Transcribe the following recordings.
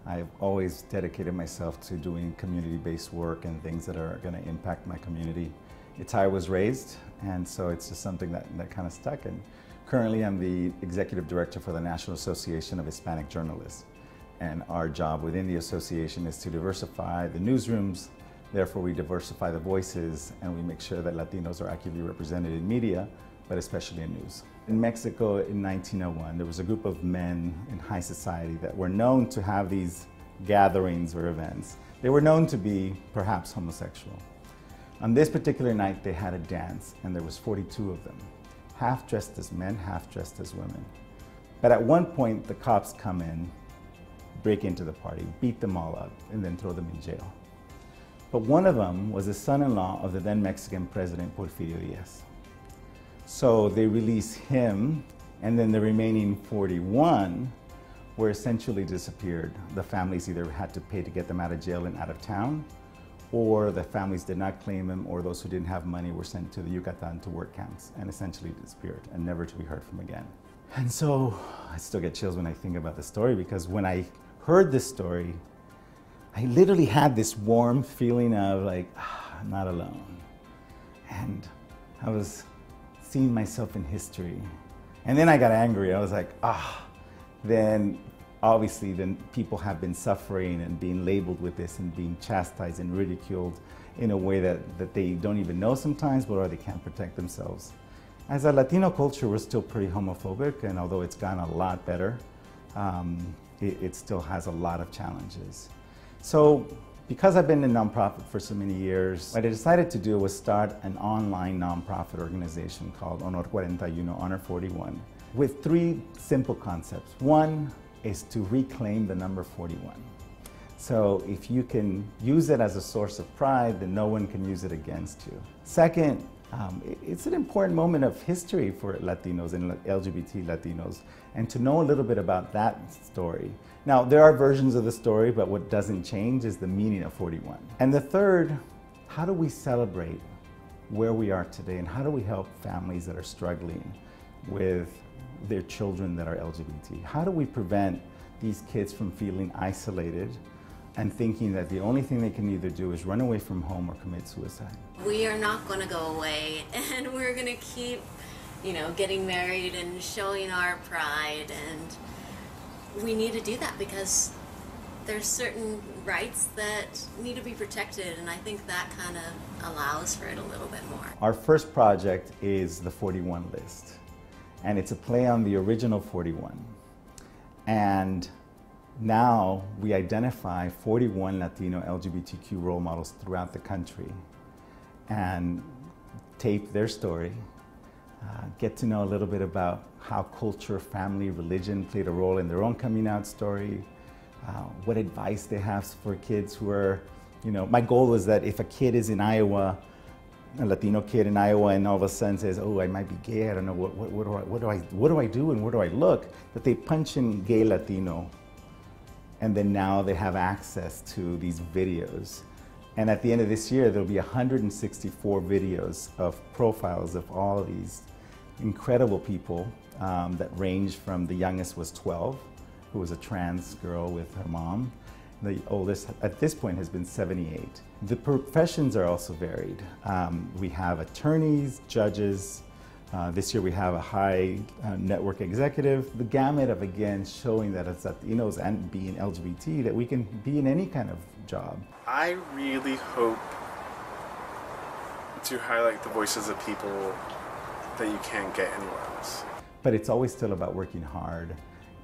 I've always dedicated myself to doing community-based work and things that are going to impact my community. It's how I was raised, and so it's just something that kind of stuck. And currently I'm the executive director for the National Association of Hispanic Journalists. And our job within the association is to diversify the newsrooms. Therefore, we diversify the voices, and we make sure that Latinos are actively represented in media, but especially in news. In Mexico in 1901, there was a group of men in high society that were known to have these gatherings or events. They were known to be perhaps homosexual. On this particular night, they had a dance, and there was 42 of them, half dressed as men, half dressed as women. But at one point, the cops come in, break into the party, beat them all up, and then throw them in jail. But one of them was the son-in-law of the then Mexican president, Porfirio Diaz. So they released him, and then the remaining 41 were essentially disappeared. The families either had to pay to get them out of jail and out of town, or the families did not claim them, or those who didn't have money were sent to the Yucatan to work camps and essentially disappeared and never to be heard from again. And so I still get chills when I think about the story, because when I heard this story, I literally had this warm feeling of like, I'm not alone. And I was seeing myself in history. And then I got angry. I was like, then obviously then people have been suffering and being labeled with this and being chastised and ridiculed in a way that they don't even know sometimes, or they can't protect themselves. As a Latino culture, we're still pretty homophobic, and although it's gotten a lot better, it still has a lot of challenges. So because I've been in nonprofit for so many years, what I decided to do was start an online nonprofit organization called Honor 41, Honor 41, with three simple concepts. One is to reclaim the number 41. So if you can use it as a source of pride, then no one can use it against you. Second, it's an important moment of history for Latinos and LGBT Latinos, and to know a little bit about that story. Now, there are versions of the story, but what doesn't change is the meaning of 41. And the third, how do we celebrate where we are today, and how do we help families that are struggling with their children that are LGBT? How do we prevent these kids from feeling isolated and thinking that the only thing they can either do is run away from home or commit suicide? We are not going to go away, and we're going to keep, getting married and showing our pride, and we need to do that because there's certain rights that need to be protected, and I think that kind of allows for it a little bit more. Our first project is the 41 list, and it's a play on the original 41. And now we identify 41 Latino LGBTQ role models throughout the country and tape their story, get to know a little bit about how culture, family, religion played a role in their own coming out story, what advice they have for kids who are, my goal was that if a kid is in Iowa, a Latino kid in Iowa, and all of a sudden says, oh, I might be gay, I don't know, what do I do and where do I look, that they punch in gay Latino, and then now they have access to these videos. And at the end of this year, there'll be 164 videos of profiles of all of these incredible people that range from the youngest was 12, who was a trans girl with her mom. The oldest at this point has been 78. The professions are also varied. We have attorneys, judges. This year we have a high network executive. The gamut of, again, showing that as Latinos and being LGBT, that we can be in any kind of job. I really hope to highlight the voices of people that you can't get anywhere else. But it's always still about working hard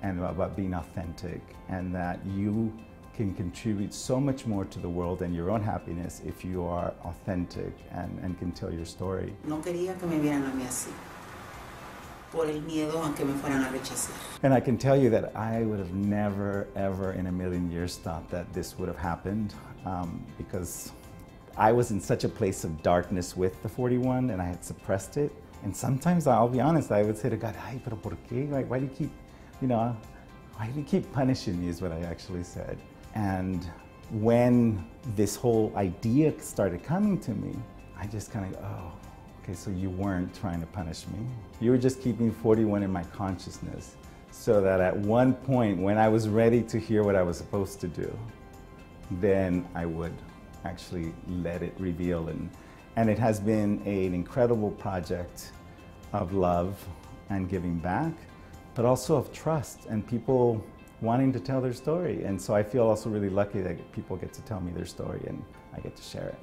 and about being authentic, and that you can contribute so much more to the world and your own happiness if you are authentic and can tell your story. No quería que me vieran a mí así, por el miedo a que me fueran a rechazar. And I can tell you that I would have never, ever in a million years thought that this would have happened, because I was in such a place of darkness with the 41, and I had suppressed it. And sometimes, I'll be honest, I would say to God, ay, pero por qué? Like, why do you keep, why do you keep punishing me, is what I actually said. And when this whole idea started coming to me, I just kind of, oh, okay, so you weren't trying to punish me. You were just keeping 41 in my consciousness so that at one point when I was ready to hear what I was supposed to do, then I would actually let it reveal. And it has been an incredible project of love and giving back, but also of trust and people wanting to tell their story. And so I feel also really lucky that people get to tell me their story and I get to share it.